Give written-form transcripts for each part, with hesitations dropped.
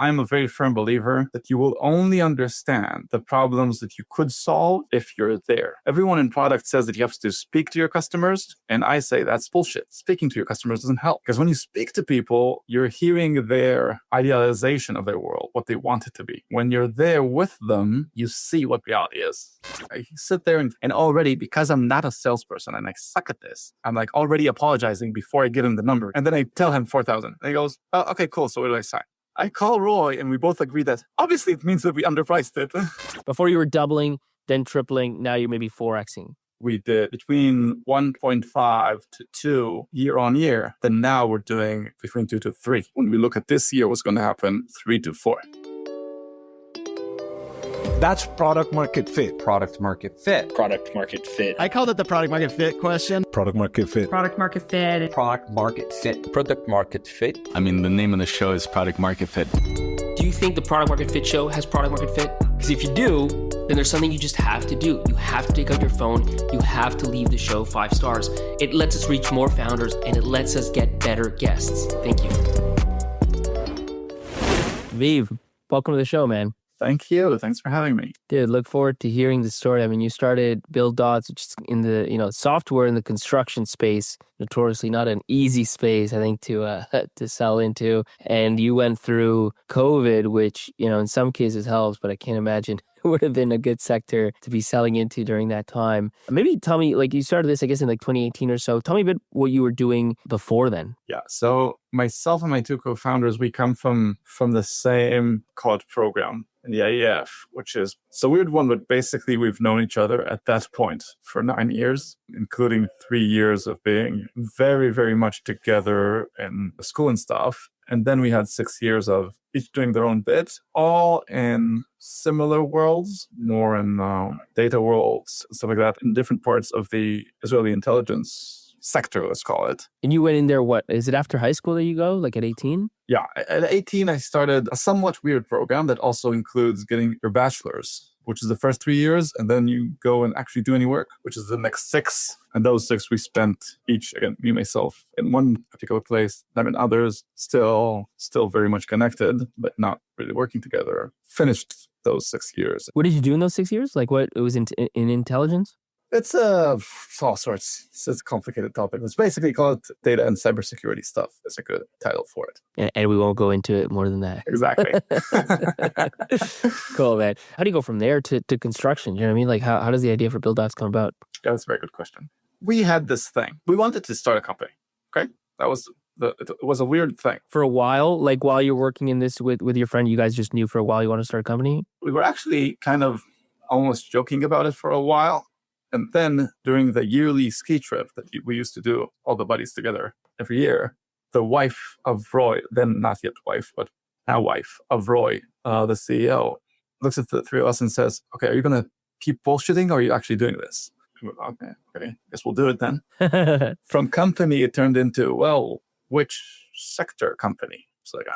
I'm a very firm believer that you will only understand the problems that you could solve if you're there. Everyone in product says that you have to speak to your customers, and I say that's bullshit. Speaking to your customers doesn't help, because when you speak to people, you're hearing their idealization of their world, what they want it to be. When you're there with them, you see what reality is. I sit there and already, because I'm not a salesperson and I suck at this, I'm like already apologizing before I give him the number. And then I tell him 4,000. And he goes, oh, okay, cool. So what do I sign? I call Roy and we both agree that obviously it means that we underpriced it. Before you were doubling, then tripling, now you're maybe 4xing. We did between 1.5 to 2 year on year. Then now we're doing between 2 to 3. When we look at this year, what's going to happen, 3 to 4. That's product market fit. Product market fit. Product market fit. I called it the product market fit question. Product market fit. Product market fit. Product market fit. Product market fit. I mean, the name of the show is Product Market Fit. Do you think the Product Market Fit show has product market fit? Because if you do, then there's something you just have to do. You have to take out your phone. You have to leave the show 5 stars. It lets us reach more founders and it lets us get better guests. Thank you. Aviv, welcome to the show, man. Thank you. Thanks for having me. Dude, look forward to hearing the story. I mean, you started Buildots, which is in the, software in the construction space, notoriously not an easy space, I think, to sell into. And you went through COVID, which, in some cases helps, but I can't imagine it would have been a good sector to be selling into during that time. Maybe tell me, you started this, I guess, in 2018 or so. Tell me a bit what you were doing before then. Yeah. So myself and my 2 co-founders, we come from the same COD program in the AEF, which is it's a weird one, but basically we've known each other at that point for 9 years, including 3 years of being very, very much together in school and stuff. And then we had 6 years of each doing their own bit, all in similar worlds, more in data worlds, stuff like that, in different parts of the Israeli intelligence sector, let's call it. And you went in there, what? Is it after high school that you go, at 18? Yeah, at 18, I started a somewhat weird program that also includes getting your bachelor's, which is the first 3 years, and then you go and actually do any work, which is the next 6. And those 6 we spent each, again, me, myself, in one particular place, them in others, still very much connected, but not really working together. Finished those 6 years. What did you do in those 6 years? What, it was in intelligence? It's all sorts. It's a complicated topic. It's basically called data and cybersecurity stuff. It's a good title for it. And we won't go into it more than that. Exactly. Cool, man. How do you go from there to construction? You know what I mean? How does the idea for Buildots come about? Yeah, that's a very good question. We had this thing. We wanted to start a company. Okay? That was it was a weird thing. For a while, while you're working in this with your friend, you guys just knew for a while you want to start a company? We were actually kind of almost joking about it for a while. And then during the yearly ski trip that we used to do, all the buddies together every year, the wife of Roy, then not yet wife, but now wife of Roy, the CEO, looks at the 3 of us and says, okay, are you going to keep bullshitting or are you actually doing this? Okay, guess we'll do it then. From company, it turned into, well, which sector company? It's like,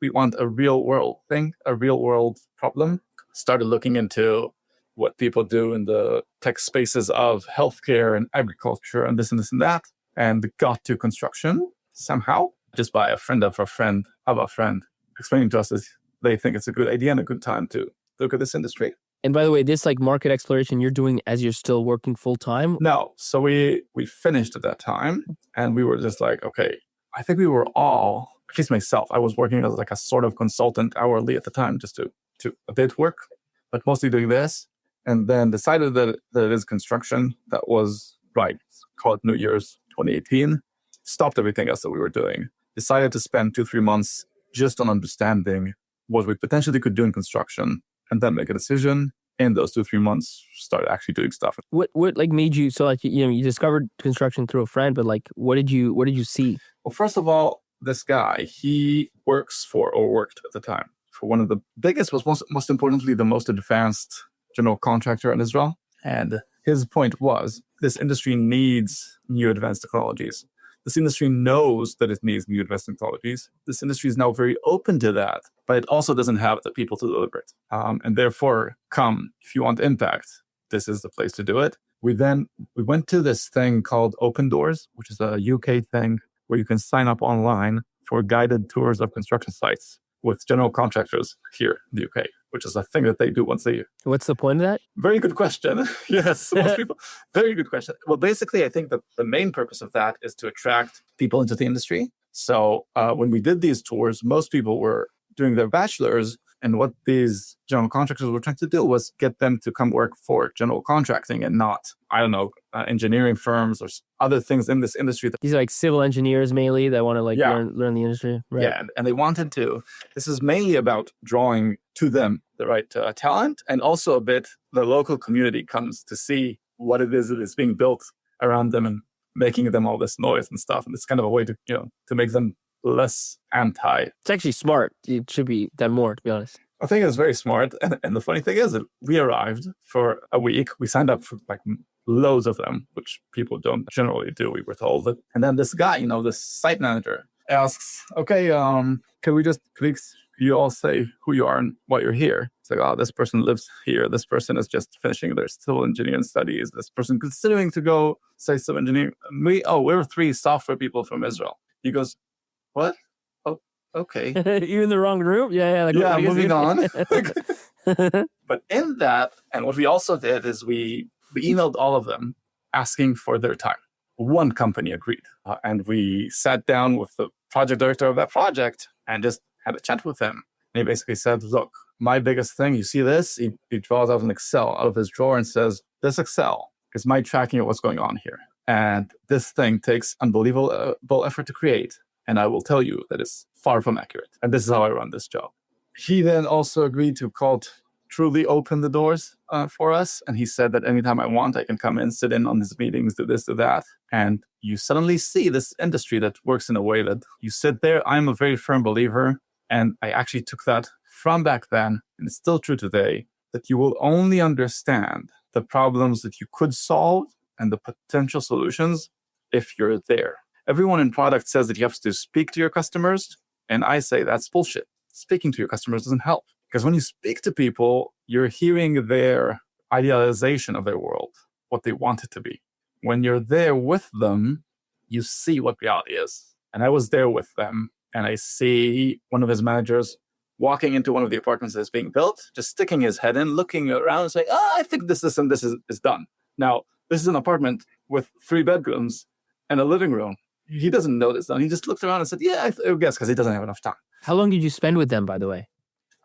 we want a real world thing, a real world problem. Started looking into what people do in the tech spaces of healthcare and agriculture and this and this and that, and got to construction somehow, just by a friend of a friend of a friend explaining to us that they think it's a good idea and a good time to look at this industry. And by the way, this market exploration you're doing as you're still working full time? No. So we finished at that time and we were just like, okay, I think we were all, at least myself, I was working as a sort of consultant hourly at the time, just to a bit work, but mostly doing this. And then decided that it is construction. That was right. Call it New Year's 2018. Stopped everything else that we were doing. Decided to spend 2-3 months just on understanding what we potentially could do in construction, and then make a decision. In those 2-3 months, started actually doing stuff. What made you you discovered construction through a friend, but what did you see? Well, first of all, this guy, he works for, or worked at the time, for one of the biggest, was most importantly the most advanced general contractor in Israel. And his point was, this industry needs new advanced technologies. This industry knows that it needs new advanced technologies. This industry is now very open to that, but it also doesn't have the people to deliver it. And therefore, if you want impact, this is the place to do it. We went to this thing called Open Doors, which is a UK thing where you can sign up online for guided tours of construction sites. with general contractors here in the UK, which is a thing that they do once a year. What's the point of that? Very good question. Yes, most people. Very good question. Well, basically, I think that the main purpose of that is to attract people into the industry. So when we did these tours, most people were doing their bachelor's, and what these general contractors were trying to do was get them to come work for general contracting and not, engineering firms or other things in this industry. These are like civil engineers mainly that want to Yeah. learn the industry. Right. Yeah, and they wanted to. This is mainly about drawing to them the right talent, and also a bit the local community comes to see what it is that is being built around them and making them all this noise and stuff. And it's kind of a way to, to make them less anti. It's actually smart. It should be done more, to be honest. I think it's very smart. And the funny thing is that we arrived for a week. We signed up for like loads of them, which people don't generally do, we were told. And then this guy, this site manager asks, okay, can we just please you all say who you are and why you're here? It's like, oh, this person lives here. This person is just finishing their civil engineering studies. This person considering to go say civil engineering. We're 3 software people from Israel. He goes, what? Oh, okay. You in the wrong room? Yeah. Moving on. But in that, and what we also did is we emailed all of them asking for their time. One company agreed. And we sat down with the project director of that project and just had a chat with him. And he basically said, look, my biggest thing, you see this? He draws out an Excel out of his drawer and says, this Excel is my tracking of what's going on here. And this thing takes unbelievable effort to create. And I will tell you that it's far from accurate. And this is how I run this job. He then also agreed to truly open the doors for us. And he said that anytime I want, I can come in, sit in on his meetings, do this, do that. And you suddenly see this industry that works in a way that you sit there. I'm a very firm believer. And I actually took that from back then, and it's still true today, that you will only understand the problems that you could solve and the potential solutions if you're there. Everyone in product says that you have to speak to your customers. And I say that's bullshit. Speaking to your customers doesn't help. Because when you speak to people, you're hearing their idealization of their world, what they want it to be. When you're there with them, you see what reality is. And I was there with them, and I see one of his managers walking into one of the apartments that's being built, just sticking his head in, looking around and saying, I think this and this is done. Now, this is an apartment with 3 bedrooms and a living room. He doesn't know this done. He just looked around and said, I guess, because he doesn't have enough time. How long did you spend with them, by the way?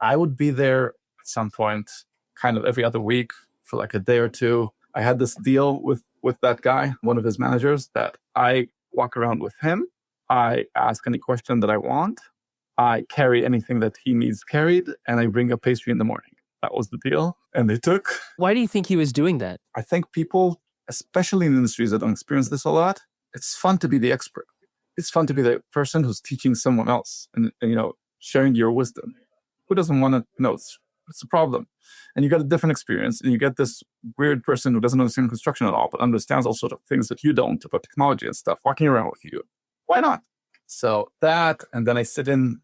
I would be there at some point, kind of every other week for like a day or two. I had this deal with that guy, one of his managers, that I walk around with him. I ask any question that I want. I carry anything that he needs carried, and I bring a pastry in the morning. That was the deal. And they took. Why do you think he was doing that? I think people, especially in industries that don't experience this a lot, it's fun to be the expert. It's fun to be the person who's teaching someone else and sharing your wisdom. Who doesn't want to know? It's a problem. And you get a different experience, and you get this weird person who doesn't understand construction at all, but understands all sorts of things that you don't about technology and stuff, walking around with you. Why not? So that, and then I sit in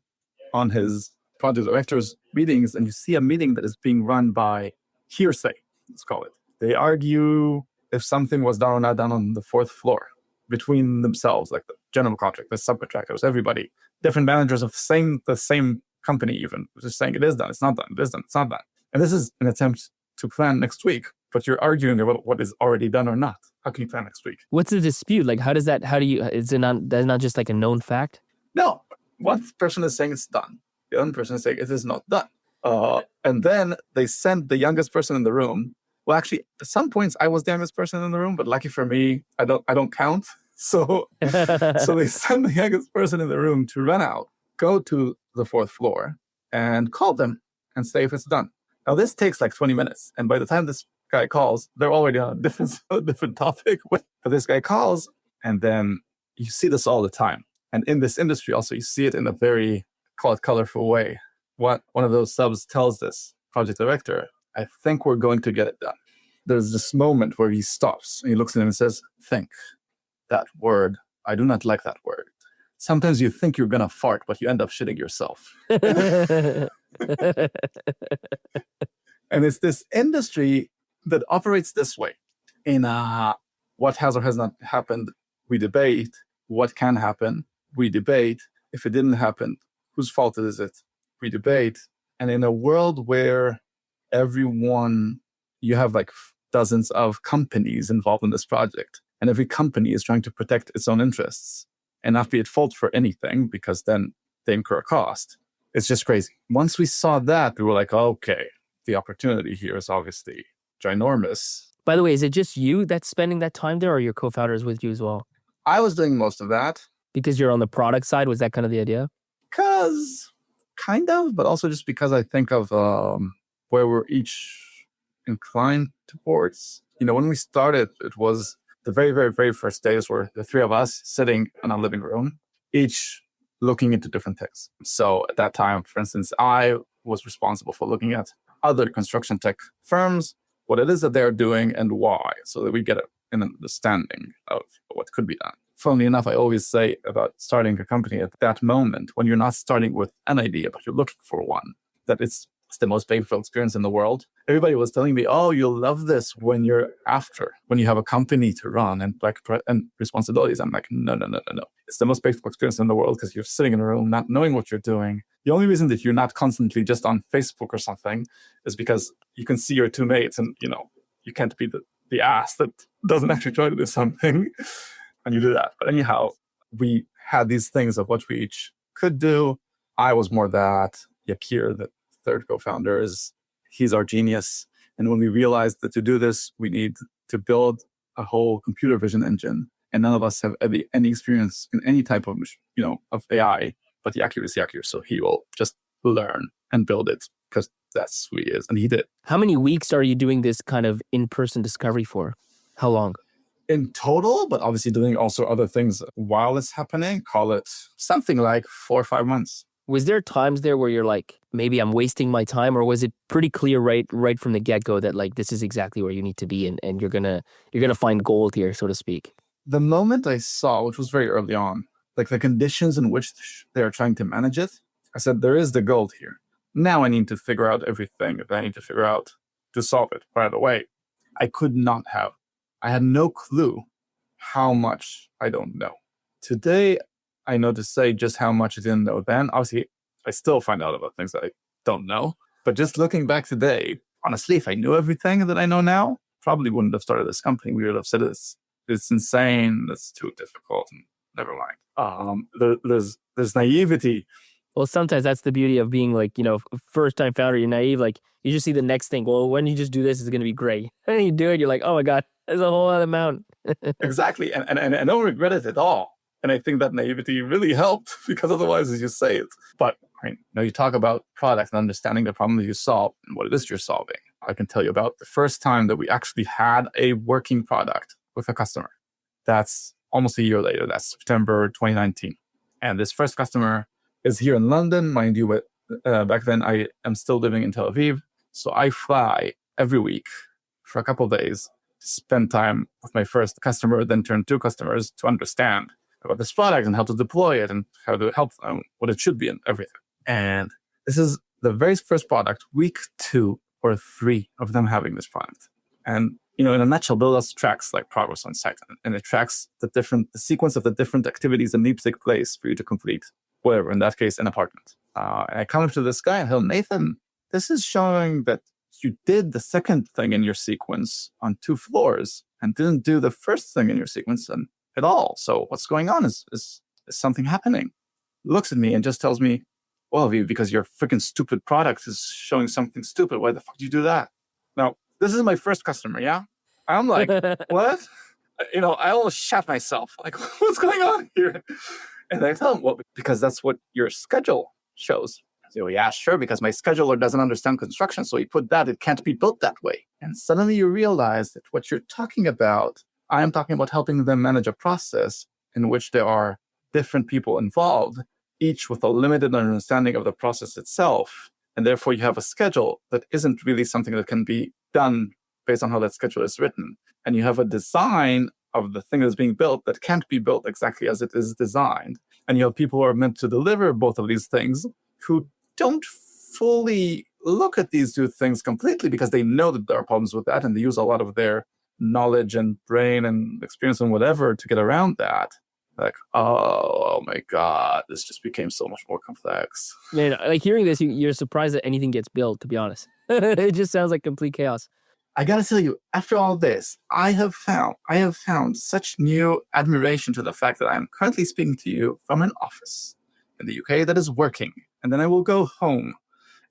on his project director's meetings, and you see a meeting that is being run by hearsay, let's call it. They argue if something was done or not done on the 4th floor between themselves, like the general contractor, the subcontractors, everybody, different managers of the same company even, just saying it is done, it's not done, it is done, it's not done. And this is an attempt to plan next week, but you're arguing about what is already done or not. How can you plan next week? What's the dispute? Like, is it that's not just like a known fact? No, one person is saying it's done. The other person is saying it is not done. And then they send the youngest person in the room. Well, actually, at some points I was the youngest person in the room, but lucky for me, I don't count. So they send the youngest person in the room to run out, go to the 4th floor, and call them and say if it's done. Now, this takes like 20 minutes. And by the time this guy calls, they're already on a different topic. But this guy calls, and then you see this all the time. And in this industry also, you see it in a very, call it colorful way. What one of those subs tells this project director, I think we're going to get it done. There's this moment where he stops, and he looks at him and says, think. That word, I do not like that word. Sometimes you think you're going to fart, but you end up shitting yourself. And it's this industry that operates this way. In what has or has not happened, we debate. What can happen, we debate. If it didn't happen, whose fault is it? we debate. And in a world where you have like dozens of companies involved in this project, and every company is trying to protect its own interests and not be at fault for anything because then they incur a cost. It's just crazy. Once we saw that, we were like, okay, the opportunity here is obviously ginormous. By the way, is it just you that's spending that time there, or your co-founders with you as well? I was doing most of that. Because you're on the product side, was that kind of the idea? Kind of, but also just because I think of where we're each inclined towards. When we started, it was the very, very, very first days were the three of us sitting in a living room, each looking into different things. So at that time, for instance, I was responsible for looking at other construction tech firms, what it is that they're doing and why, so that we get an understanding of what could be done. Funnily enough, I always say about starting a company at that moment, when you're not starting with an idea, but you're looking for one, that it's the most painful experience in the world. Everybody was telling me, oh, you'll love this when you have a company to run and responsibilities. I'm like, no. It's the most painful experience in the world because you're sitting in a room not knowing what you're doing. The only reason that you're not constantly just on Facebook or something is because you can see your two mates and, you can't be the ass that doesn't actually try to do something. And you do that. But anyhow, we had these things of what we each could do. I was more that. Yakir, the third co-founder, he's our genius. And when we realized that to do this, we need to build a whole computer vision engine. And none of us have any experience in any type of, of AI, but Yakir is Yakir. So he will just learn and build it because that's who he is. And he did. How many weeks are you doing this kind of in-person discovery for? How long? In total, but obviously doing also other things while it's happening, call it something like 4 or 5 months. Was there times there where you're like, maybe I'm wasting my time, or was it pretty clear right from the get-go that like this is exactly where you need to be and you're gonna find gold here, so to speak? The moment I saw, which was very early on, like the conditions in which they are trying to manage it, I said, there is the gold here. Now I need to figure out everything that I need to figure out to solve it. By the way, I had no clue how much I don't know. Today, I know to say just how much I didn't know then. Obviously, I still find out about things that I don't know. But just looking back today, honestly, if I knew everything that I know now, probably wouldn't have started this company. We would have said it's insane, it's too difficult, and never mind. There's naivety. Well, sometimes that's the beauty of being like, first-time founder, you're naive. Like, you just see the next thing. Well, when you just do this, it's going to be great. And then you do it, you're like, oh my God, there's a whole other mountain. Exactly. And I don't regret it at all. And I think that naivety really helped because otherwise, as you say it. But you talk about product and understanding the problem that you solve and what it is you're solving. I can tell you about the first time that we actually had a working product with a customer. That's almost a year later. That's September 2019. And this first customer is here in London, mind you, but back then I am still living in Tel Aviv. So I fly every week for a couple of days to spend time with my first customer, then turn to customers to understand about this product and how to deploy it and how to help them, what it should be and everything. And this is the very first product, week 2 or 3 of them having this product. And, in a nutshell, Buildots tracks like progress on site, and it tracks the sequence of the different activities that need to take place for you to complete whatever, in that case, an apartment. And I come up to this guy and tell him, Nathan, this is showing that you did the second thing in your sequence on 2 floors and didn't do the first thing in your sequence at all. So what's going on? Is something happening? Looks at me and just tells me, well, Aviv, because your freaking stupid product is showing something stupid. Why the fuck do you do that? Now, this is my first customer, yeah? I'm like, what? I almost shat myself. Like, what's going on here? And I tell him, well, because that's what your schedule shows. I say, well, yeah, sure, because my scheduler doesn't understand construction, so he put that, it can't be built that way. And suddenly you realize that what you're talking about, I am talking about helping them manage a process in which there are different people involved, each with a limited understanding of the process itself. And therefore you have a schedule that isn't really something that can be done based on how that schedule is written. And you have a design of the thing that's being built that can't be built exactly as it is designed. And you have people who are meant to deliver both of these things who don't fully look at these 2 things completely because they know that there are problems with that and they use a lot of their knowledge and brain and experience and whatever to get around that. Like, oh my God, this just became so much more complex. Man, like hearing this, you're surprised that anything gets built, to be honest. It just sounds like complete chaos. I gotta tell you, after all this, I have found such new admiration to the fact that I am currently speaking to you from an office in the UK that is working. And then I will go home.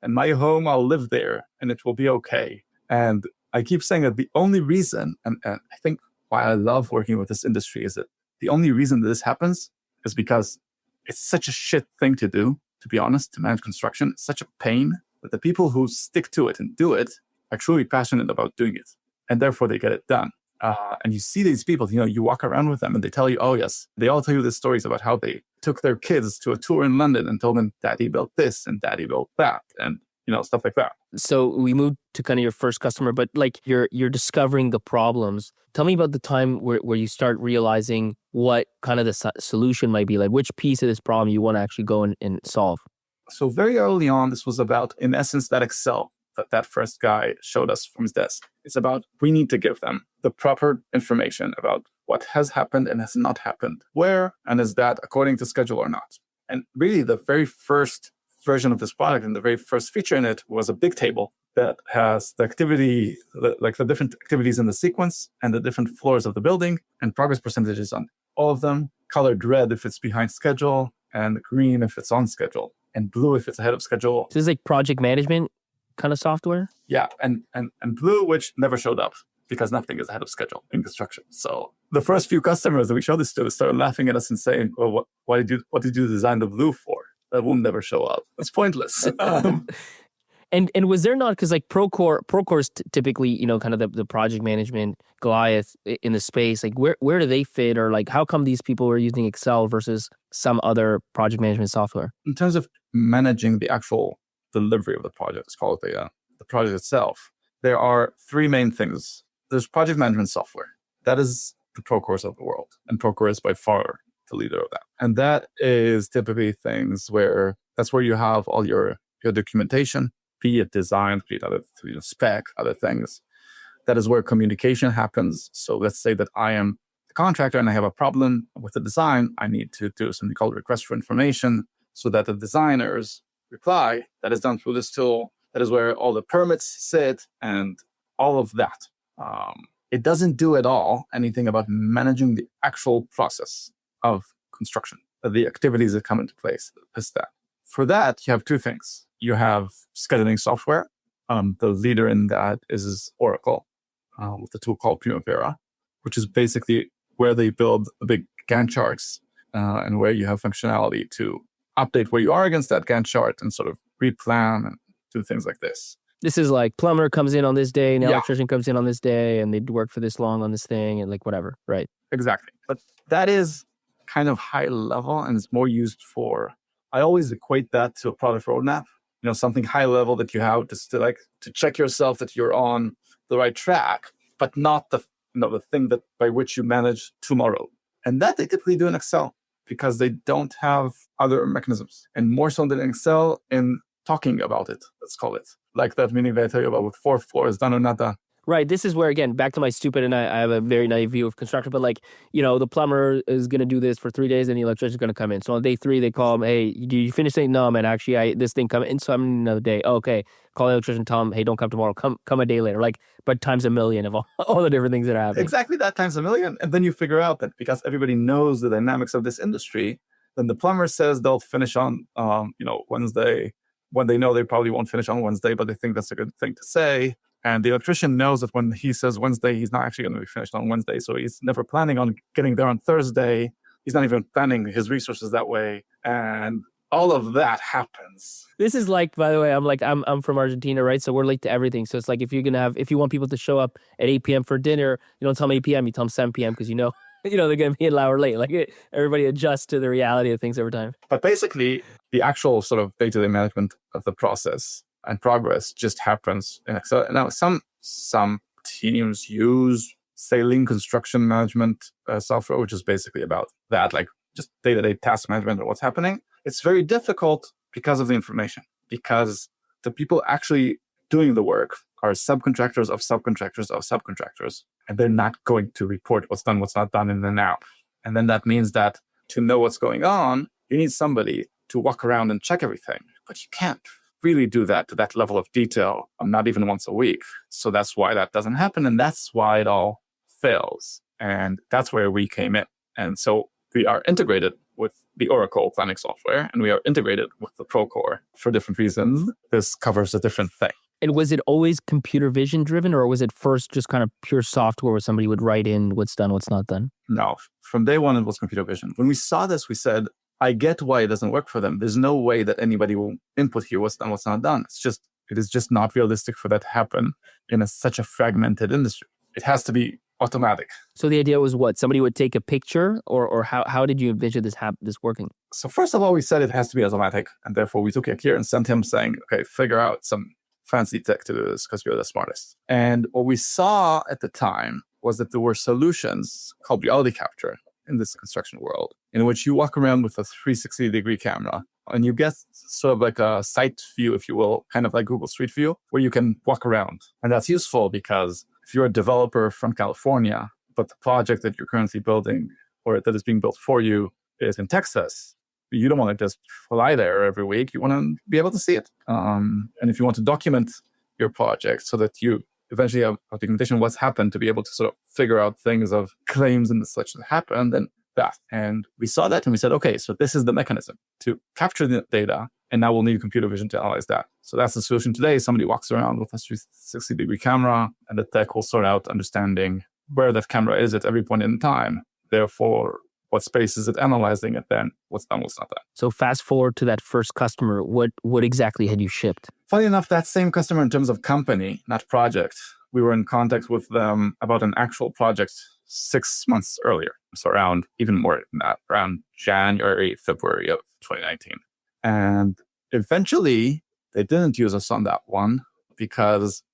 And my home, I'll live there and it will be okay. And I keep saying that the only reason, and I think why I love working with this industry is that the only reason that this happens is because it's such a shit thing to do, to be honest, to manage construction. It's such a pain that the people who stick to it and do it are truly passionate about doing it. And therefore they get it done. And you see these people, you walk around with them and they tell you, oh yes, they all tell you the stories about how they took their kids to a tour in London and told them, Daddy built this and Daddy built that. And stuff like that. So we moved to kind of your first customer, but like you're discovering the problems. Tell me about the time where you start realizing what kind of the solution might be, like which piece of this problem you want to actually go and solve. So very early on, this was about, in essence, that Excel that first guy showed us from his desk. It's about, we need to give them the proper information about what has happened and has not happened, where, and is that according to schedule or not. And really the very first version of this product and the very first feature in it was a big table that has the activity, like the different activities in the sequence and the different floors of the building and progress percentages on all of them, colored red if it's behind schedule and green if it's on schedule and blue if it's ahead of schedule. So this is like project management kind of software? Yeah, and blue, which never showed up because nothing is ahead of schedule in construction. So the first few customers that we showed this to started laughing at us and saying, well, what did you design the blue for? That will never show up. It's pointless. And was there not, because like Procore is typically, kind of the project management Goliath in the space, like where do they fit, or like how come these people were using Excel versus some other project management software? In terms of managing the actual delivery of the project, let's call it the project itself, there are three main things. There's project management software. That is the Procores of the world. And Procore is by far the leader of that. And that is typically things where that's where you have all your documentation, be it design, be it other spec, other things. That is where communication happens. So let's say that I am the contractor and I have a problem with the design. I need to do something called request for information so that the designers reply. That is done through this tool. That is where all the permits sit and all of that. It doesn't do at all anything about managing the actual process of construction, the activities that come into place. For that, you have two things. You have scheduling software. The leader in that is Oracle with a tool called Primavera, which is basically where they build the big Gantt charts and where you have functionality to update where you are against that Gantt chart and sort of replan and do things like this. This is like plumber comes in on this day and the electrician comes in on this day and they work for this long on this thing and like whatever, right? Exactly. But that is kind of high level and it's more used for, I always equate that to a product roadmap, something high level that you have just to check yourself that you're on the right track, but not the thing that by which you manage tomorrow. And that they typically do in Excel because they don't have other mechanisms, and more so than Excel in talking about it, let's call it. Like that meeting that I tell you about with 4 floors done or not done. Right. This is where, again, back to my stupid, and I have a very naive view of construction, but like, the plumber is going to do this for 3 days and the electrician is going to come in. So on day 3, they call him, hey, did you finish saying, no, man, actually, this thing come in, so I'm in another day. Oh, okay. Call the electrician, tell him, hey, don't come tomorrow, come a day later. Like, but times a million of all the different things that are happening. Exactly that times a million. And then you figure out that because everybody knows the dynamics of this industry, then the plumber says they'll finish on, Wednesday, when they know they probably won't finish on Wednesday, but they think that's a good thing to say. And the electrician knows that when he says Wednesday, he's not actually going to be finished on Wednesday. So he's never planning on getting there on Thursday. He's not even planning his resources that way. And all of that happens. This is like, by the way, I'm from Argentina, right? So we're late to everything. So it's like if you want people to show up at 8 p.m. for dinner, you don't tell them 8 p.m., you tell them 7 p.m. because they're going to be an hour late. Like everybody adjusts to the reality of things over time. But basically, the actual sort of day-to-day management of the process and progress just happens in Excel. Now, some teams use, say, lean construction management software, which is basically about that, like just day-to-day task management of what's happening. It's very difficult because of the information, because the people actually doing the work are subcontractors of subcontractors of subcontractors, and they're not going to report what's done, what's not done in the now. And then that means that to know what's going on, you need somebody to walk around and check everything. But you can't really do that to that level of detail, not even once a week. So that's why that doesn't happen. And that's why it all fails. And that's where we came in. And so we are integrated with the Oracle planning software, and we are integrated with the Procore for different reasons. This covers a different thing. And was it always computer vision driven, or was it first just kind of pure software where somebody would write in what's done, what's not done? No, from day one, it was computer vision. When we saw this, we said, I get why it doesn't work for them. There's no way that anybody will input here what's done, what's not done. It is just not realistic for that to happen in such a fragmented industry. It has to be automatic. So the idea was what? Somebody would take a picture, or how did you envision this working? So first of all, we said it has to be automatic. And therefore, we took Akir and sent him saying, okay, figure out some fancy tech to do this because you're the smartest. And what we saw at the time was that there were solutions called reality capture in this construction world, in which you walk around with a 360-degree camera and you get sort of like a site view, if you will, kind of like Google Street View, where you can walk around. And that's useful because if you're a developer from California, but the project that you're currently building or that is being built for you is in Texas, you don't want to just fly there every week. You want to be able to see it. And if you want to document your project so that you eventually have documentation of what's happened to be able to sort of figure out things of claims and such that happen, then that. And we saw that and we said, okay, so this is the mechanism to capture the data. And now we'll need computer vision to analyze that. So that's the solution today. Somebody walks around with a 360-degree camera and the tech will sort out understanding where that camera is at every point in time. Therefore, what space is it analyzing, and then what's done, what's not done. So fast forward to that first customer, what exactly had you shipped? Funny enough, that same customer in terms of company, not project, we were in contact with them about an actual project 6 months earlier. So around even more than that, around January, February of 2019. And eventually, they didn't use us on that one because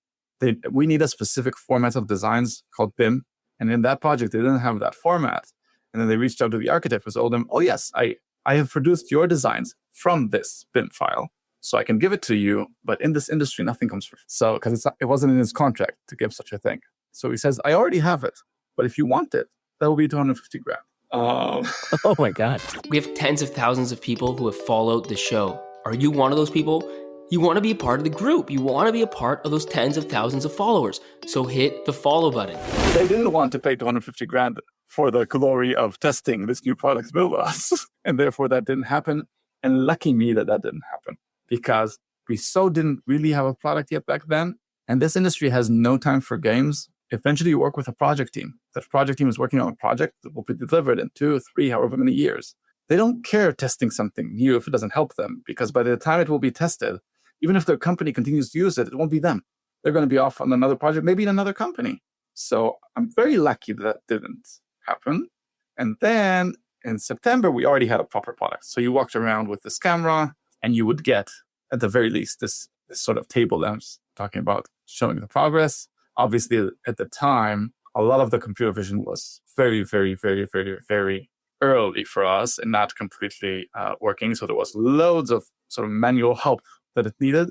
we need a specific format of designs called BIM. And in that project, they didn't have that format. And then they reached out to the architect and told them, oh, yes, I have produced your designs from this BIM file. So I can give it to you. But in this industry, nothing comes free. So because it wasn't in his contract to give such a thing. So he says, I already have it. But if you want it, that will be $250,000. Oh my God. We have tens of thousands of people who have followed the show. Are you one of those people? You want to be a part of the group. You want to be a part of those tens of thousands of followers. So hit the follow button. They didn't want to pay $250,000 for the glory of testing this new product Buildots. And therefore that didn't happen. And lucky me that didn't happen because we didn't really have a product yet back then. And this industry has no time for games. Eventually you work with a project team. That project team is working on a project that will be delivered in 2 or 3, however many years. They don't care testing something new if it doesn't help them, because by the time it will be tested, even if their company continues to use it, it won't be them. They're going to be off on another project, maybe in another company. So I'm very lucky that didn't happen. And then in September, we already had a proper product. So you walked around with this camera and you would get, at the very least, this sort of table that I'm talking about, showing the progress. Obviously, at the time, a lot of the computer vision was very, very, very, very, very early for us and not completely working. So there was loads of sort of manual help that it needed.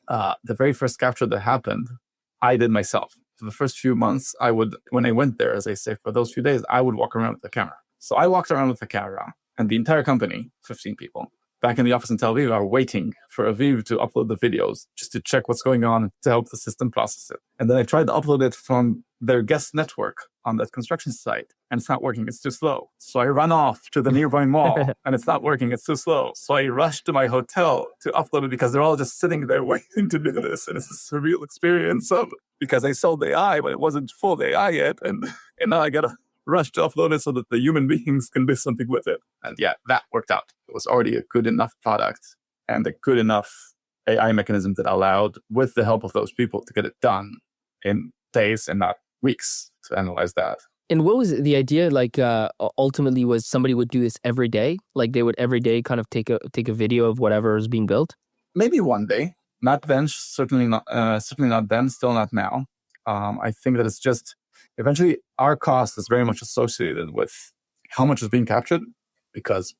The very first capture that happened, I did myself. For the first few months, when I went there, as I say, for those few days, I would walk around with the camera. So I walked around with the camera and the entire company, 15 people, back in the office in Tel Aviv, are waiting for Aviv to upload the videos just to check what's going on to help the system process it. And then I tried to upload it from their guest network on that construction site, and it's not working. It's too slow. So I run off to the nearby mall, and it's not working. It's too slow. So I rush to my hotel to upload it because they're all just sitting there waiting to do this. And it's a surreal experience because I sold AI, but it wasn't full AI yet. And now I got to rush to upload it so that the human beings can do something with it. And yeah, that worked out. It was already a good enough product and a good enough AI mechanism that allowed, with the help of those people, to get it done in days and not weeks to analyze that. And what was the idea? Like, ultimately, was somebody would do this every day? Like they would every day kind of take a video of whatever is being built? Maybe one day. Not then, certainly not then, still not now. I think that it's just, eventually our cost is very much associated with how much is being captured, because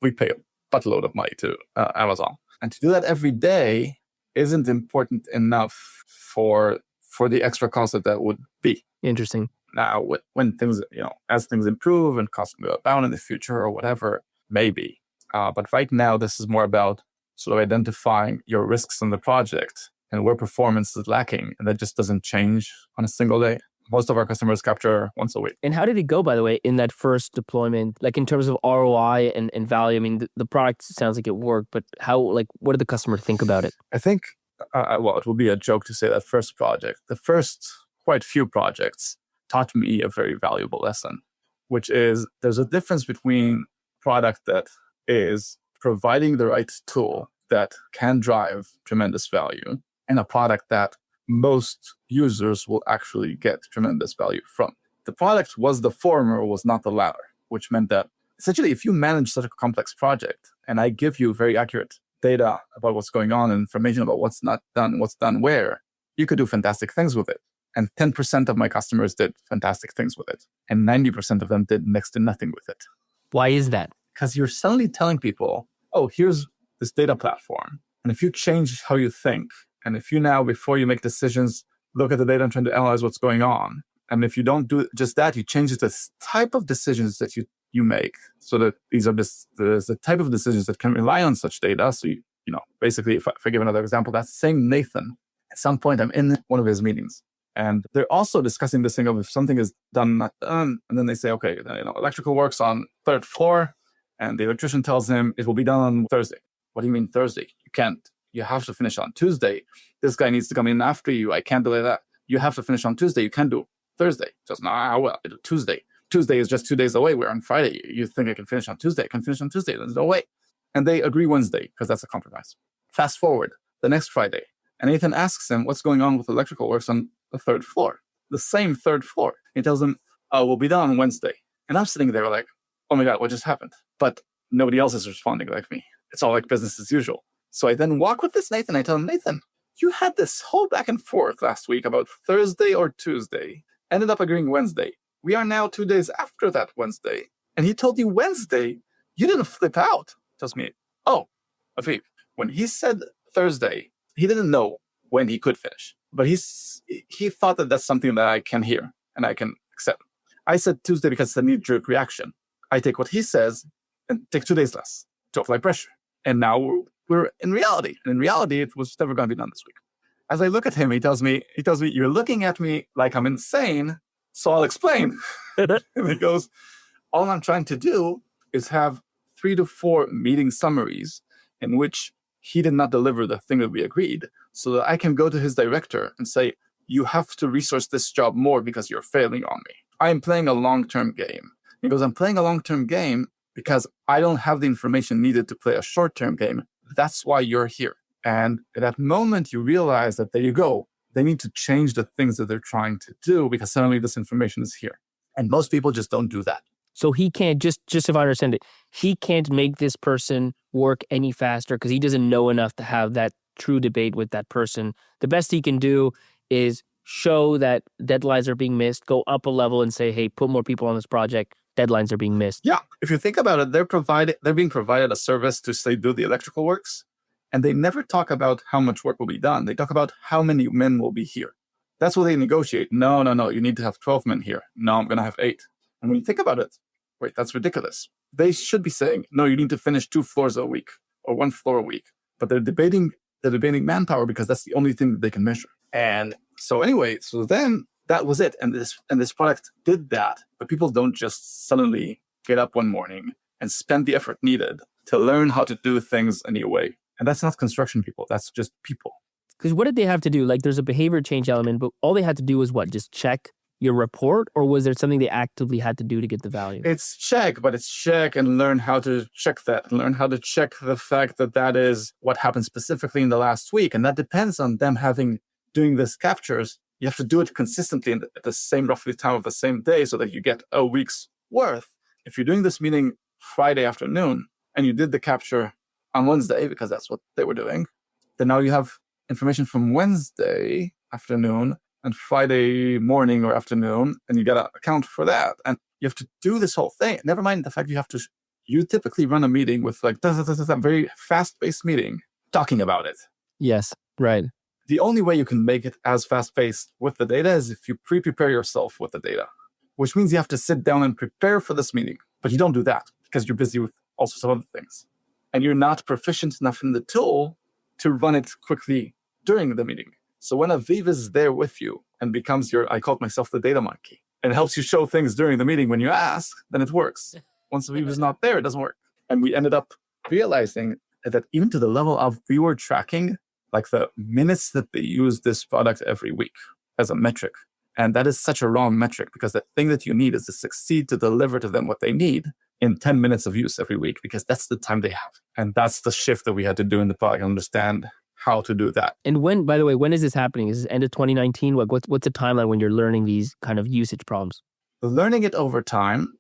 we pay a buttload of money to Amazon. And to do that every day isn't important enough for the extra cost that would be. Interesting. Now, when things, as things improve and costs go down in the future or whatever, Maybe. But right now, this is more about sort of identifying your risks in the project and where performance is lacking. And that just doesn't change on a single day. Most of our customers capture once a week. And how did it go, by the way, in that first deployment? Like in terms of ROI and value? I mean, the product sounds like it worked, but what did the customer think about it? I think, it will be a joke to say that first project, the first quite few projects taught me a very valuable lesson, which is there's a difference between product that is providing the right tool that can drive tremendous value and a product that most users will actually get tremendous value from. The product was the former, was not the latter, which meant that essentially if you manage such a complex project and I give you very accurate data about what's going on and information about what's not done, what's done where, you could do fantastic things with it. And 10% of my customers did fantastic things with it. And 90% of them did next to nothing with it. Why is that? Because you're suddenly telling people, oh, here's this data platform. And if you change how you think, and if you now, before you make decisions, look at the data and try to analyze what's going on, and if you don't do just that, you change the type of decisions that you make, so that these are the type of decisions that can rely on such data. So, basically, if I give another example, that same Nathan, at some point, I'm in one of his meetings, and they're also discussing this thing of if something is done, not done, and then they say, okay, electrical works on third floor, and the electrician tells him it will be done on Thursday. What do you mean Thursday? You can't. You have to finish on Tuesday. This guy needs to come in after you. I can't delay that. You have to finish on Tuesday. You can't do Thursday. Just, I do Tuesday. Tuesday is just 2 days away. We're on Friday. You think I can finish on Tuesday? I can finish on Tuesday. There's no way. And they agree Wednesday because that's a compromise. Fast forward the next Friday. And Nathan asks him what's going on with electrical works on the third floor. The same third floor. He tells him, oh, we'll be done on Wednesday. And I'm sitting there like, oh my God, what just happened? But nobody else is responding like me. It's all like business as usual. So I then walk with this Nathan. I tell him, Nathan, you had this whole back and forth last week about Thursday or Tuesday. Ended up agreeing Wednesday. We are now 2 days after that Wednesday. And he told you Wednesday, you didn't flip out. Tells me, oh, Aviv, when he said Thursday, he didn't know when he could finish. But he thought that that's something that I can hear and I can accept. I said Tuesday because it's a knee-jerk reaction. I take what he says and take 2 days less to apply pressure. And now we're in reality. And in reality, it was never going to be done this week. As I look at him, he tells me, you're looking at me like I'm insane, so I'll explain. And he goes, all I'm trying to do is have 3 to 4 meeting summaries in which he did not deliver the thing that we agreed, so that I can go to his director and say, you have to resource this job more because you're failing on me. I am playing a long-term game. He goes, I'm playing a long-term game because I don't have the information needed to play a short-term game. That's why you're here. And at that moment, you realize that there you go. They need to change the things that they're trying to do because suddenly this information is here. And most people just don't do that. So he can't, just if I understand it, he can't make this person work any faster because he doesn't know enough to have that true debate with that person. The best he can do is show that deadlines are being missed, go up a level and say, hey, put more people on this project. Deadlines are being missed. Yeah. If you think about it, they're being provided a service to say, do the electrical works. And they never talk about how much work will be done. They talk about how many men will be here. That's what they negotiate. No, you need to have 12 men here. No, I'm going to have 8. And when you think about it, wait, that's ridiculous. They should be saying, no, you need to finish 2 floors a week or 1 floor a week. But they're debating manpower because that's the only thing that they can measure. And so anyway, so then that was it. And this product did that. But people don't just suddenly get up one morning and spend the effort needed to learn how to do things a new way. And that's not construction people. That's just people. Because what did they have to do? Like there's a behavior change element, but all they had to do was what? Just check your report? Or was there something they actively had to do to get the value? It's check and learn how to check that. Learn how to check the fact that that is what happened specifically in the last week. And that depends on them doing this captures. You have to do it consistently at the same roughly time of the same day so that you get a week's worth. If you're doing this meeting Friday afternoon and you did the capture on Wednesday, because that's what they were doing, then now you have information from Wednesday afternoon and Friday morning or afternoon, and you got to account for that. And you have to do this whole thing. Never mind the fact you typically run a meeting with like a very fast-paced meeting talking about it. Yes, right. The only way you can make it as fast-paced with the data is if you prepare yourself with the data, which means you have to sit down and prepare for this meeting. But you don't do that because you're busy with also some other things. And you're not proficient enough in the tool to run it quickly during the meeting. So when Aviv is there with you and becomes I call myself the data monkey, and helps you show things during the meeting when you ask, then it works. Once Aviv is not there, it doesn't work. And we ended up realizing that even to the level of we were tracking like the minutes that they use this product every week as a metric. And that is such a wrong metric because the thing that you need is to succeed to deliver to them what they need in 10 minutes of use every week, because that's the time they have. And that's the shift that we had to do in the product, understand how to do that. And when, by the way, when is this happening? Is this end of 2019? What's the timeline when you're learning these kind of usage problems? Learning it over time,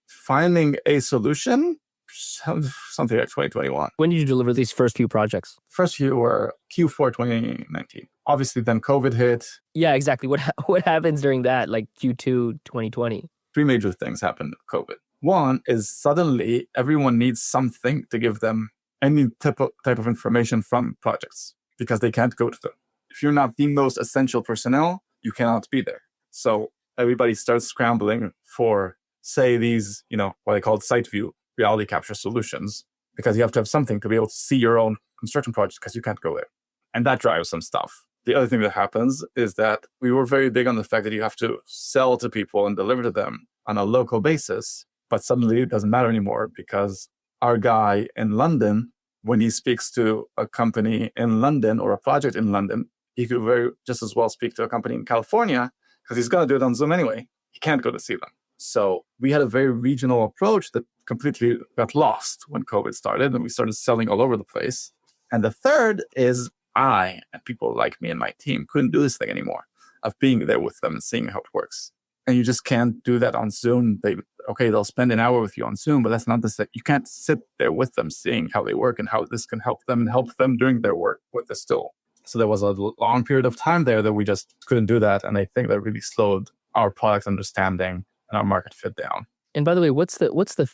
finding a solution, something like 2021. When did you deliver these first few projects? First few were Q4 2019. Obviously, then COVID hit. Yeah, exactly. What happens during that, like Q2 2020? 3 major things happened with COVID. One is suddenly everyone needs something to give them any type of information from projects because they can't go to them. If you're not the most essential personnel, you cannot be there. So everybody starts scrambling for, say, these, what I call site view reality capture solutions, because you have to have something to be able to see your own construction project because you can't go there. And that drives some stuff. The other thing that happens is that we were very big on the fact that you have to sell to people and deliver to them on a local basis, but suddenly it doesn't matter anymore because our guy in London, when he speaks to a company in London or a project in London, he could just as well speak to a company in California because he's going to do it on Zoom anyway. He can't go to see them. So we had a very regional approach that completely got lost when COVID started, and we started selling all over the place. And the third is I and people like me and my team couldn't do this thing anymore of being there with them and seeing how it works. And you just can't do that on Zoom. They'll spend an hour with you on Zoom, but that's not the set. You can't sit there with them seeing how they work and how this can help them and help them during their work with this tool. So there was a long period of time there that we just couldn't do that. And I think that really slowed our product understanding and our market fit down. And by the way, what's the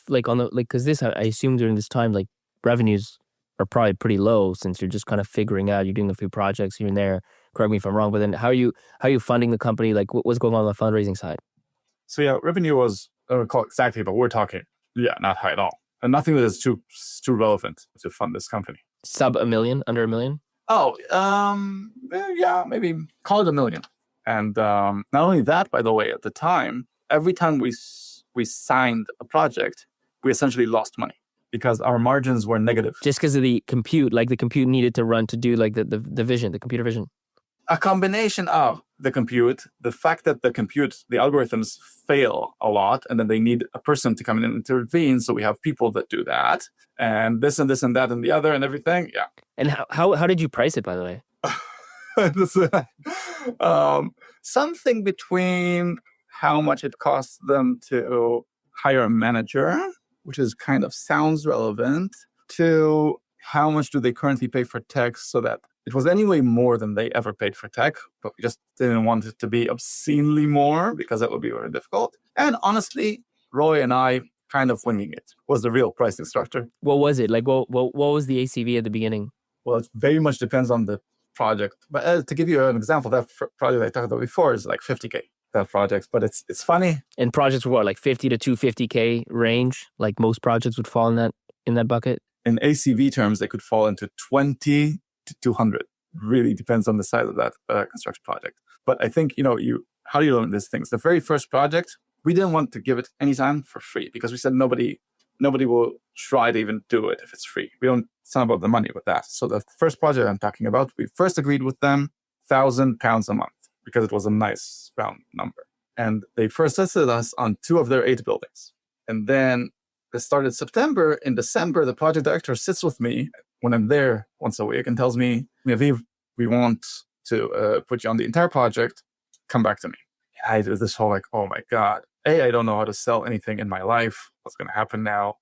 like on the, like, because this, I assume during this time, like revenues are probably pretty low since you're just kind of figuring out, you're doing a few projects here and there. Correct me if I'm wrong, but then how are you funding the company? Like what's going on the fundraising side? So yeah, revenue was, I don't recall exactly, but we're talking, not high at all. And nothing that is too relevant to fund this company. Sub $1 million, under $1 million? Oh, yeah, maybe call it $1 million. And not only that, by the way, at the time, every time we signed a project, we essentially lost money because our margins were negative. Just because of the compute, like the compute needed to run to do like the vision, the computer vision. A combination of the compute, the fact that the algorithms fail a lot, and then they need a person to come in and intervene. So we have people that do that, and this and that and the other and everything. Yeah. And how did you price it, by the way? Something between how much it costs them to hire a manager, which is kind of sounds relevant, to how much do they currently pay for tech, so that it was anyway more than they ever paid for tech, but we just didn't want it to be obscenely more because that would be very difficult. And honestly, Roy and I kind of winging it was the real pricing structure. What was it? Like, what was the ACV at the beginning? Well, it very much depends on the project. But to give you an example, that project I talked about before is like $50K, that project. But it's funny. And projects were what, like 50 to 250K range? Like most projects would fall in that bucket? In ACV terms, they could fall into 20 to 200. Really depends on the size of that construction project. But I think, how do you learn these things? The very first project, we didn't want to give it anytime for free because we said nobody will try to even do it if it's free. It's not about the money with that. So the first project I'm talking about, we first agreed with them £1,000 a month because it was a nice round number. And they first tested us on 2 of their 8 buildings. And then it started September. In December, the project director sits with me when I'm there once a week and tells me, Aviv, we want to put you on the entire project. Come back to me. I did this whole oh my God. I don't know how to sell anything in my life. What's going to happen now?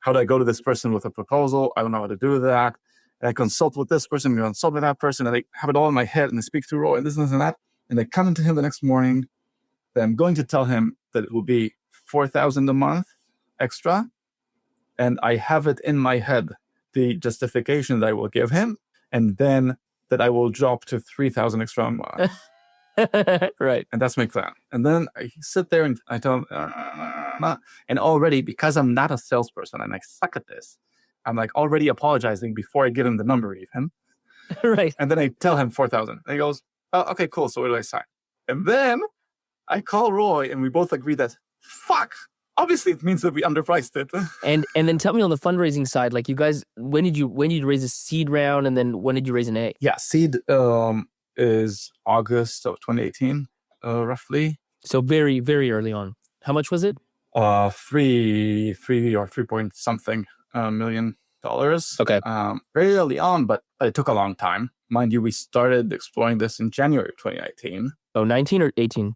How do I go to this person with a proposal? I don't know how to do that. And I consult with this person, consult with that person, and I have it all in my head, and I speak to Roy and this and that. And I come into him the next morning. That I'm going to tell him that it will be $4,000 a month extra. And I have it in my head, the justification that I will give him, and then that I will drop to $3,000 extra a month. Right. And that's my plan. And then I sit there and I tell him, and already, because I'm not a salesperson and I suck at this, I'm like already apologizing before I give him the number even. Right. And then I tell him 4,000. And he goes, oh, okay, cool. So where do I sign? And then I call Roy and we both agree that, fuck, obviously it means that we underpriced it. And then tell me on the fundraising side, like you guys, when did you raise a seed round, and then when did you raise an A? Yeah, seed is August of 2018, roughly. So very, very early on. How much was it? Three or 3 point something million dollars. Okay. Very early on, but it took a long time. Mind you, we started exploring this in January 2019. Oh, 19 or 18?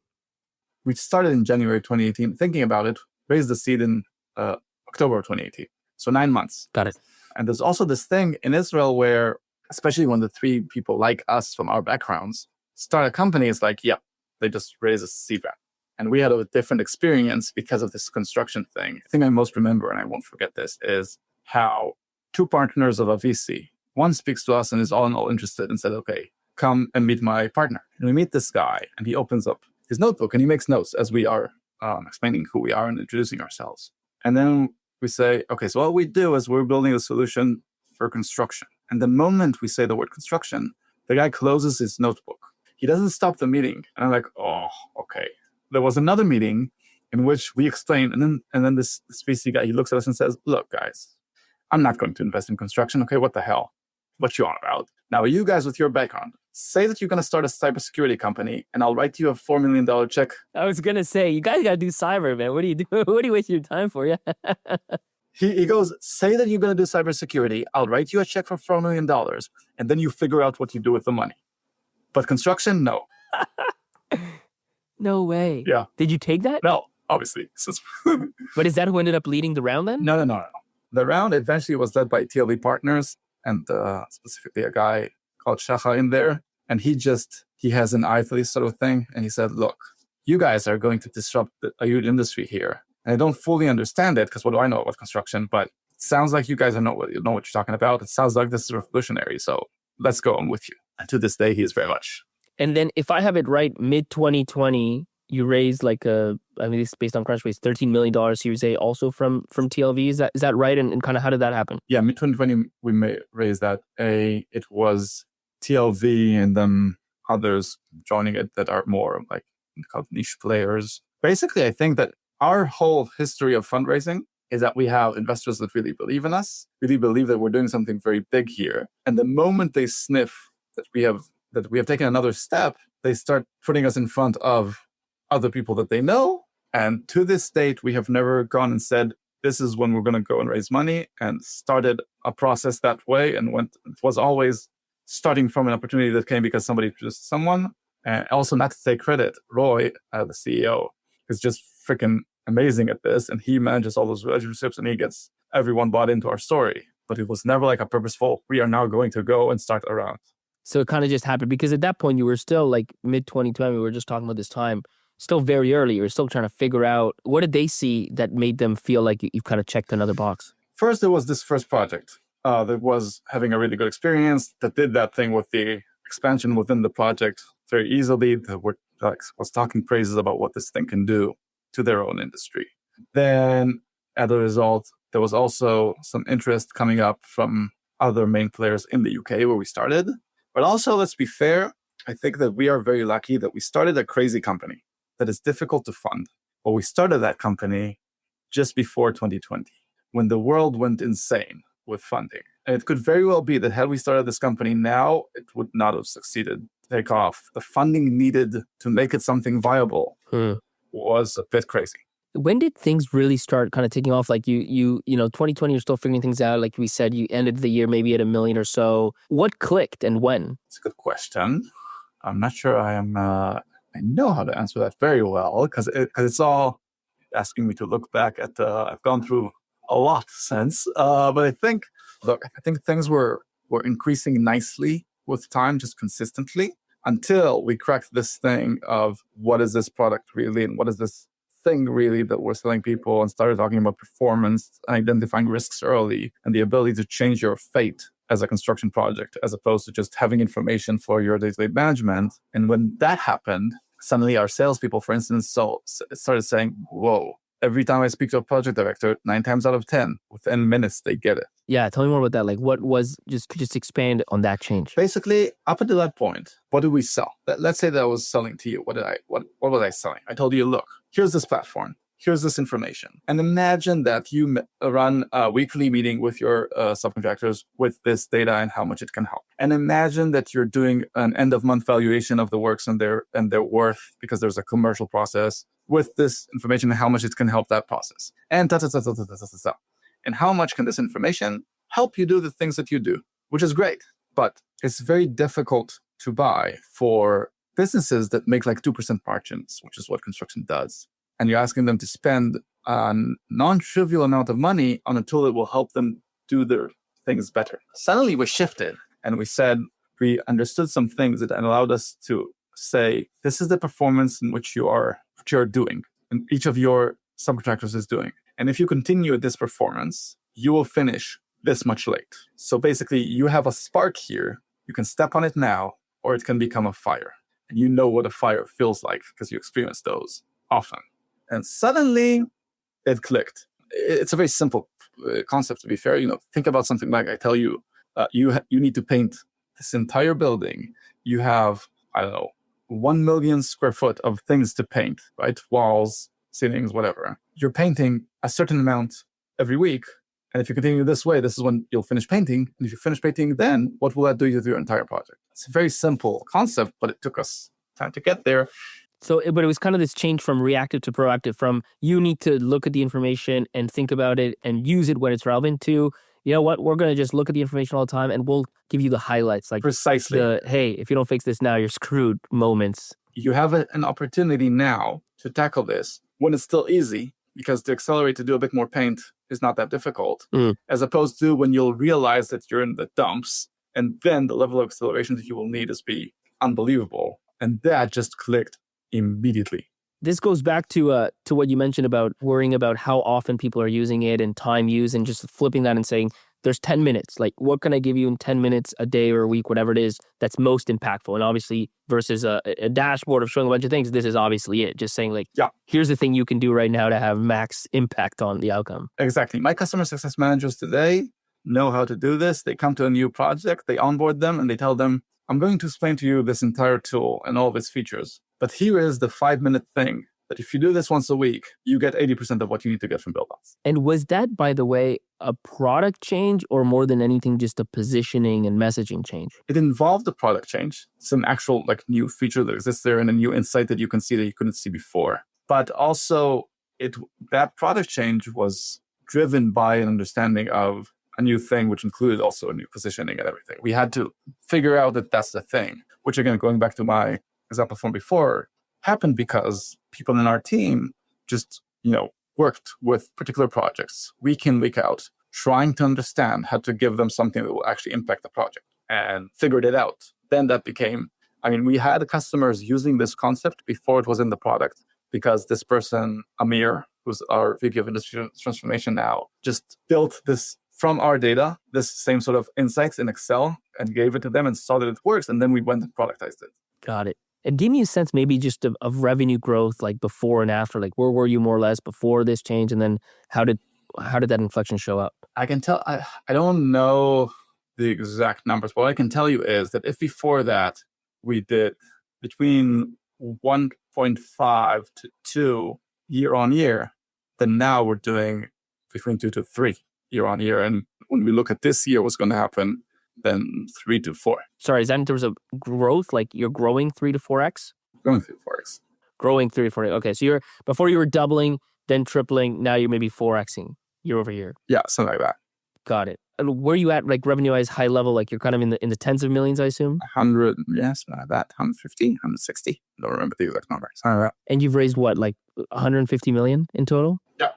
We started in January 2018, thinking about it, raised the seed in October 2018. So 9 months. Got it. And there's also this thing in Israel where, especially when the three people like us from our backgrounds start a company, it's like, yeah, they just raise a seed round. And we had a different experience because of this construction thing. The thing I most remember, and I won't forget this, is how two partners of a VC, one speaks to us and is all in all interested and said, okay, come and meet my partner. And we meet this guy and he opens up his notebook and he makes notes as we are explaining who we are and introducing ourselves. And then we say, okay, so what we do is we're building a solution for construction. And the moment we say the word construction, the guy closes his notebook. He doesn't stop the meeting. And I'm like, oh, okay. There was another meeting in which we explained, and then this VC guy, he looks at us and says, look, guys, I'm not going to invest in construction. Okay, what the hell? What you on about? Now, you guys with your background, say that you're going to start a cybersecurity company, and I'll write you a $4 million check. I was going to say, you guys got to do cyber, man. What do you do? What do you waste your time for? Yeah. He goes, say that you're going to do cybersecurity. I'll write you a check for $4 million, and then you figure out what you do with the money. But construction, no. No way. Yeah. Did you take that? No, obviously. But is that who ended up leading the round then? No. The round eventually was led by TLV Partners and specifically a guy called Shachar in there. And he has an eye for this sort of thing. And he said, look, you guys are going to disrupt a huge industry here. And I don't fully understand it because what do I know about construction? But it sounds like you guys know what you're talking about. It sounds like this is revolutionary. So let's go. I'm with you. And to this day, he is very much. And then if I have it right, mid-2020, you raised this is based on Crunchbase, $13 million Series A also from TLV. Is that right? And kind of how did that happen? Yeah, mid-2020, we raised that A. It was TLV and then others joining it that are more like called niche players. Basically, I think that our whole history of fundraising is that we have investors that really believe in us, really believe that we're doing something very big here. And the moment they sniff that we have taken another step, they start putting us in front of other people that they know. And to this date, we have never gone and said, this is when we're going to go and raise money, and started a process that way. And it was always starting from an opportunity that came because somebody introduced someone. And also, not to take credit, Roy, the CEO, is just freaking amazing at this. And he manages all those relationships and he gets everyone bought into our story. But it was never like a purposeful, we are now going to go and start a round. So it kind of just happened because at that point you were still like mid-2020, we were just talking about this time, still very early. You were still trying to figure out, what did they see that made them feel like you've kind of checked another box? First, there was this first project that was having a really good experience, that did that thing with the expansion within the project very easily, that was talking praises about what this thing can do to their own industry. Then, as a result, there was also some interest coming up from other main players in the UK where we started. But also, let's be fair, I think that we are very lucky that we started a crazy company that is difficult to fund. But we started that company just before 2020, when the world went insane with funding. And it could very well be that had we started this company now, it would not have succeeded to take off. The funding needed to make it something viable was a bit crazy. When did things really start kind of taking off? Like you 2020, you're still figuring things out. Like we said, you ended the year maybe at $1 million or so. What clicked and when? It's a good question. I'm not sure I know how to answer that very well because it's all asking me to look back at, I've gone through a lot since, but I think things were increasing nicely with time, just consistently, until we cracked this thing of what is this product really and what is this thing really that we're selling people, and started talking about performance and identifying risks early and the ability to change your fate as a construction project, as opposed to just having information for your day-to-day management. And when that happened, suddenly our salespeople, for instance, started saying, whoa, every time I speak to a project director, 9 times out of 10, within minutes, they get it. Yeah, tell me more about that. Like, what was just expand on that change? Basically, up until that point, what did we sell? Let's say that I was selling to you. What was I selling? I told you, look, here's this platform. Here's this information. And imagine that you run a weekly meeting with your subcontractors with this data and how much it can help. And imagine that you're doing an end-of-month valuation of the works and their worth, because there's a commercial process with this information and how much it can help that process. And And how much can this information help you do the things that you do, which is great. But it's very difficult to buy for businesses that make like 2% margins, which is what construction does. And you're asking them to spend a non-trivial amount of money on a tool that will help them do their things better. Suddenly we shifted and we said, we understood some things that allowed us to say, this is the performance in which you're doing, and each of your subcontractors is doing. And if you continue at this performance, you will finish this much late. So basically, you have a spark here. You can step on it now, or it can become a fire. And you know what a fire feels like because you experience those often. And suddenly, it clicked. It's a very simple concept, to be fair. Think about something like I tell you, you need to paint this entire building. You have, 1 million square foot of things to paint, right? Walls, ceilings, whatever. You're painting a certain amount every week. And if you continue this way, this is when you'll finish painting. And if you finish painting, then what will that do to your entire project? It's a very simple concept, but it took us time to get there. So, but it was kind of this change from reactive to proactive, from you need to look at the information and think about it and use it when it's relevant, to, you know what, we're going to just look at the information all the time and we'll give you the highlights. Like precisely hey, if you don't fix this now, you're screwed moments. You have an opportunity now to tackle this when it's still easy, because to accelerate to do a bit more paint is not that difficult, as opposed to when you'll realize that you're in the dumps, and then the level of acceleration that you will need is be unbelievable. And that just clicked immediately. This goes back to what you mentioned about worrying about how often people are using it and time use, and just flipping that and saying, there's 10 minutes. Like, what can I give you in 10 minutes a day or a week, whatever it is, that's most impactful? And obviously, versus a dashboard of showing a bunch of things, this is obviously it. Just saying, like, here's the thing you can do right now to have max impact on the outcome. Exactly. My customer success managers today know how to do this. They come to a new project, they onboard them, and they tell them, I'm going to explain to you this entire tool and all of its features. But here is the 5-minute thing that if you do this once a week, you get 80% of what you need to get from Buildots. And was that, by the way, a product change, or more than anything, just a positioning and messaging change? It involved a product change. It's an actual new feature that exists there and a new insight that you can see that you couldn't see before. But also, that product change was driven by an understanding of a new thing, which included also a new positioning and everything. We had to figure out that that's the thing, which again, going back to my example from before, happened because people in our team just, worked with particular projects week in, week out, trying to understand how to give them something that will actually impact the project, and figured it out. Then that became, we had customers using this concept before it was in the product, because this person, Amir, who's our VP of Industry Transformation now, just built this from our data, this same sort of insights in Excel, and gave it to them and saw that it works. And then we went and productized it. Got it. And give me a sense maybe just of revenue growth, like before and after, like where were you more or less before this change? And then how did that inflection show up? I can tell, I don't know the exact numbers, but what I can tell you is that if before that we did between 1.5 to 2 year on year, then now we're doing between 2 to 3 year on year. And when we look at this year, what's going to happen, then 3 to 4. Sorry, is that in terms of growth? Like you're growing 3 to 4x? Growing 3 to 4x. Growing 3 to 4x. Okay, so before you were doubling, then tripling, now you're maybe 4xing year over year. Yeah, something like that. Got it. And where are you at, like revenue-wise, high level? Like you're kind of in the tens of millions, I assume? 100, yes, like that, 150, 160. I don't remember the exact number. Something like that. And you've raised what, like 150 million in total? Yeah.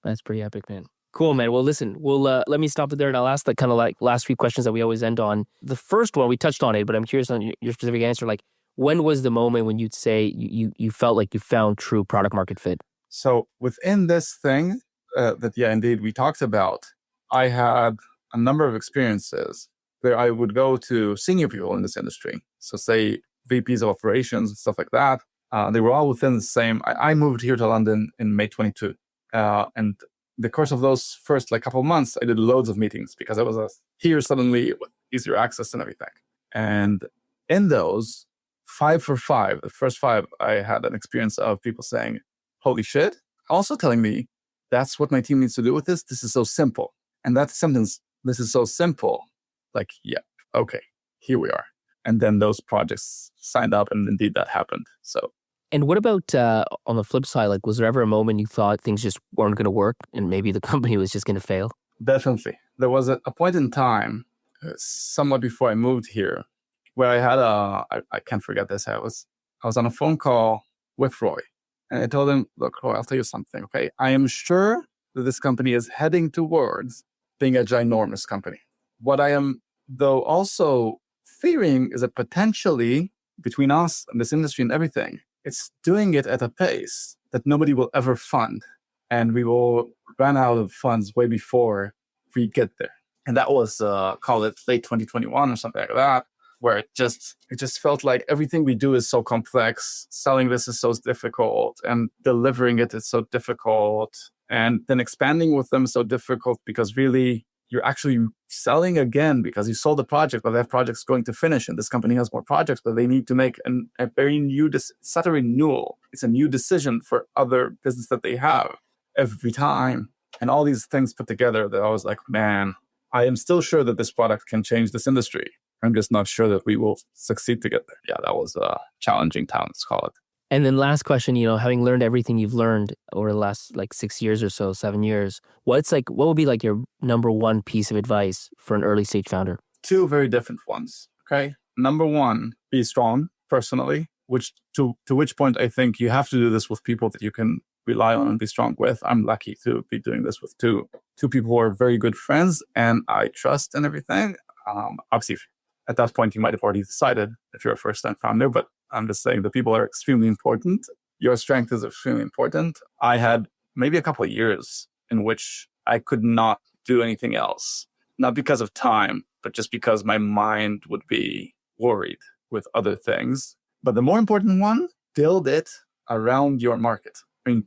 That's pretty epic, man. Cool, man. Well, listen, let me stop it there, and I'll ask the kind of like last few questions that we always end on. The first one, we touched on it, but I'm curious on your specific answer. Like, when was the moment when you'd say you felt like you found true product market fit? So within this thing that, indeed, we talked about, I had a number of experiences where I would go to senior people in this industry. So say VPs of operations and stuff like that. They were all within the same. I moved here to London in May 22. And the course of those first couple of months, I did loads of meetings because I was here suddenly with easier access and everything. And in those 5 for 5, the first 5, I had an experience of people saying, holy shit. Also telling me, that's what my team needs to do with this. This is so simple. And that sentence, this is so simple. Yeah, okay, here we are. And then those projects signed up and indeed that happened. So. And what about on the flip side? Was there ever a moment you thought things just weren't going to work and maybe the company was just going to fail? Definitely. There was a point in time, somewhat before I moved here, where I had I can't forget this. I was on a phone call with Roy. And I told him, look, Roy, I'll tell you something, okay? I am sure that this company is heading towards being a ginormous company. What I am, though, also fearing is that potentially between us and this industry and everything, it's doing it at a pace that nobody will ever fund. And we will run out of funds way before we get there. And that was, call it late 2021 or something like that, where it just felt like everything we do is so complex. Selling this is so difficult, and delivering it is so difficult, and then expanding with them is so difficult because really you're actually selling again because you sold the project, but that project's going to finish, and this company has more projects, but they need to make a very new, it's not a renewal. It's a new decision for other business that they have every time. And all these things put together that I was like, man, I am still sure that this product can change this industry. I'm just not sure that we will succeed to get there. Yeah, that was a challenging time, let's call it. And then last question, having learned everything you've learned over the last 6 years or so, 7 years, what would be your number one piece of advice for an early stage founder? 2 very different ones, okay? Number 1, be strong personally, which to which point I think you have to do this with people that you can rely on and be strong with. I'm lucky to be doing this with two people who are very good friends and I trust and everything. Obviously, at that point, you might have already decided if you're a first-time founder, but I'm just saying the people are extremely important. Your strength is extremely important. I had maybe a couple of years in which I could not do anything else, not because of time, but just because my mind would be worried with other things. But the more important one, build it around your market.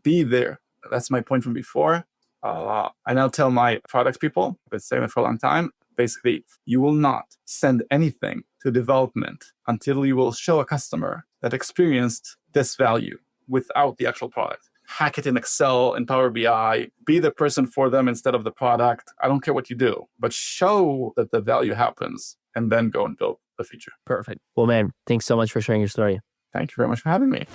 Be there. That's my point from before. I now tell my product people, I've been saying it for a long time, basically, you will not send anything to development until you will show a customer that experienced this value without the actual product. Hack it in Excel and Power BI, be the person for them instead of the product. I don't care what you do, but show that the value happens and then go and build the feature. Perfect. Well, man, thanks so much for sharing your story. Thank you very much for having me.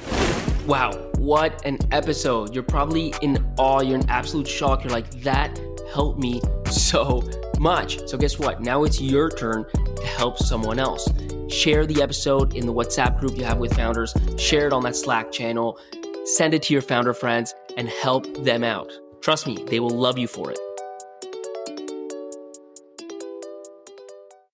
Wow, what an episode. You're probably in awe. You're in absolute shock. You're like, that helped me so much. So guess what? Now it's your turn to help someone else. Share the episode in the WhatsApp group you have with founders. Share it on that Slack channel. Send it to your founder friends and help them out. Trust me, they will love you for it.